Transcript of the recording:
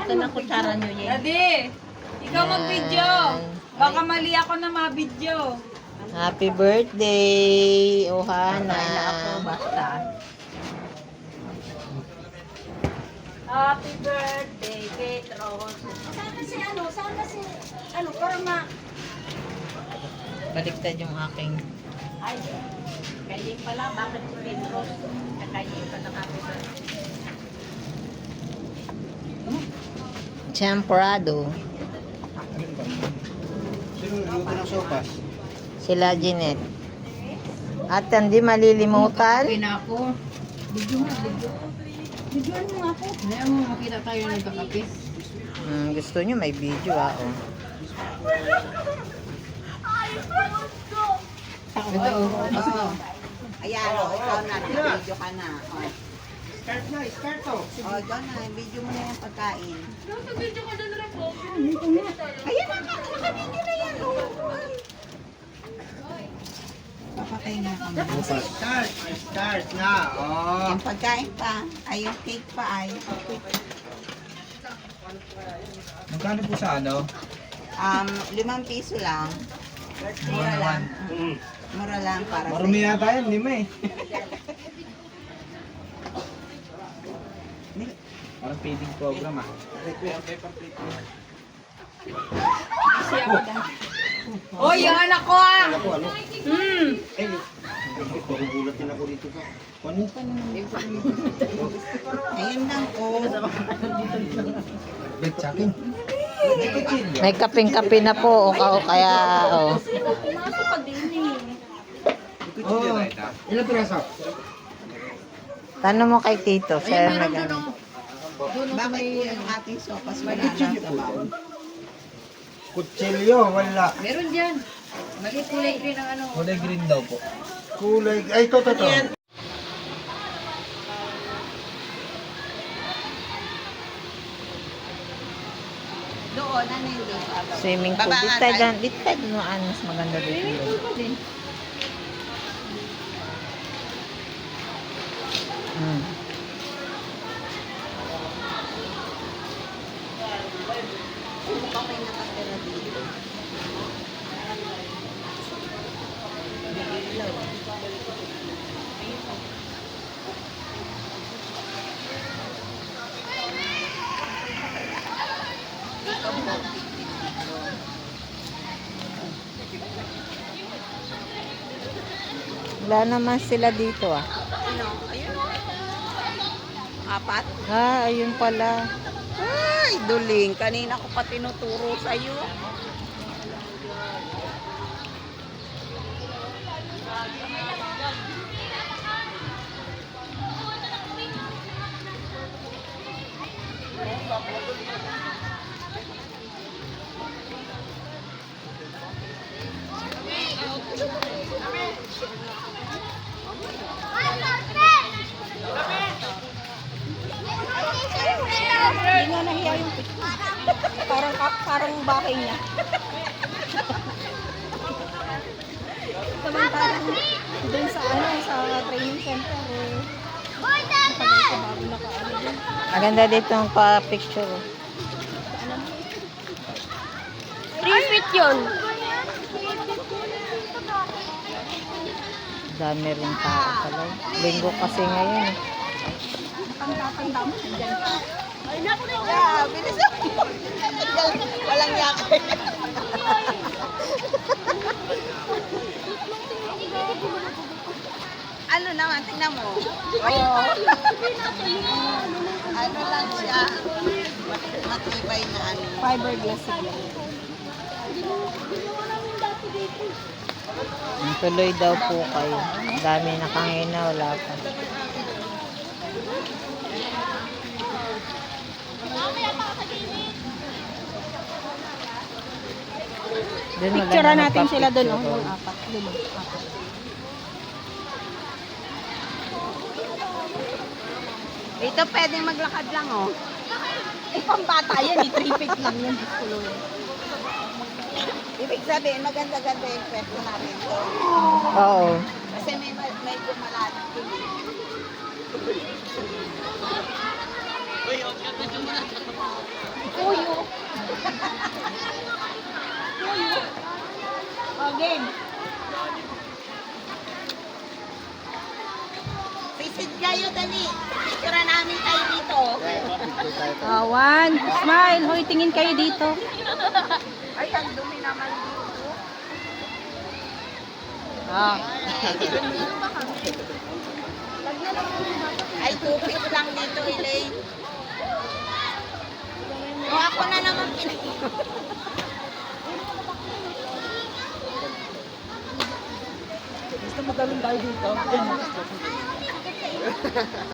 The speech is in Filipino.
Akin ang kutsara nyo yan. Daddy, ikaw mag-video. Baka mali ako na ma-video. Happy birthday, Ohana. Kain na ako basta. Happy birthday, Petros. Sana si, para ma... Baliktad yung aking. Ay, kaya pala, bakit si Petros? Kaya pa ng happy birthday. Champorado. Sino nagluto ng sopas? Sila Jeanette. At hindi malilimutan. na ako. Video mo, video. Videoan mo nga ako. Ngayon mo makita tayo nagkakape. Gusto nyo may video oh. Ito, oh. Ayan, ikaw na, naka-video ka na. Start na, start to. Doon na, video mo na yung pagkain. Papakain na kami. Start, start na. Oh. Yung pagkain pa, ay yung cake pa ay. Magkano po sa ano? 5 piso lang. Mura lang. Mura lang para Marumi yata yan, 5 eh. Parang feeding program ah. Oh, yung anak ko ah. Gulat din ako dito sa... Ano? Ayan lang oh. Bet sa akin. May kaping-kape na po o kaya oh. Oh, ilang piraso? Tanong mo kay Tito, siya nag Bakit po yung ating sopas wala lang sabaw? Kutsilyo, wala. Meron dyan. Maliit kulay green ang ano. Kulay green daw po. Kulay... Ay, ito. Doon, ano yung doon? swimming pool. Baba nga Dito tayo, tayo. dito tayo dumaan, mas maganda dito. Hmm. Mukhang may nakatira dito. Wala naman sila dito ah. Ano? Ayun o. 4. Ayun pala. Ay, duling. Kanina ko pa tinuturo sa'yo. Hindi nga nahiya yung picture. Parang bahay niya. Samantalang doon sa sa training center bago nakaano din. Maganda dito ang pa-picture. 3 feet yun. Dami rin tao pala. Linggo kasi ngayon. Tanda mo nandiyan pa. Ay naku na. Yeah, bilis mo. Walang yakay. Ano naman, tingnan mo. Oh. Ano lang siya. Matibay na ano. Fiberglass siya. Tuloy daw po kayo. Dami nakangina, wala pa. Picture natin sila doon, oh, yung 4. Doon, 4. Ito pwedeng maglakad lang, oh. Eh, pambata yan, 3 feet lang yan. Ibig sabihin, maganda-ganda yung pwesto natin to. Oo. Kasi may pumalanat dun. game. Visit kayo, dali. Picture namin kayo dito. One. Smile. Hoy, tingin kayo dito. Ay, ang dumi naman dito. Ah. Ay, tupik lang dito, Elaine. O, ako na naman pinag... Gusto magaling tayo dito.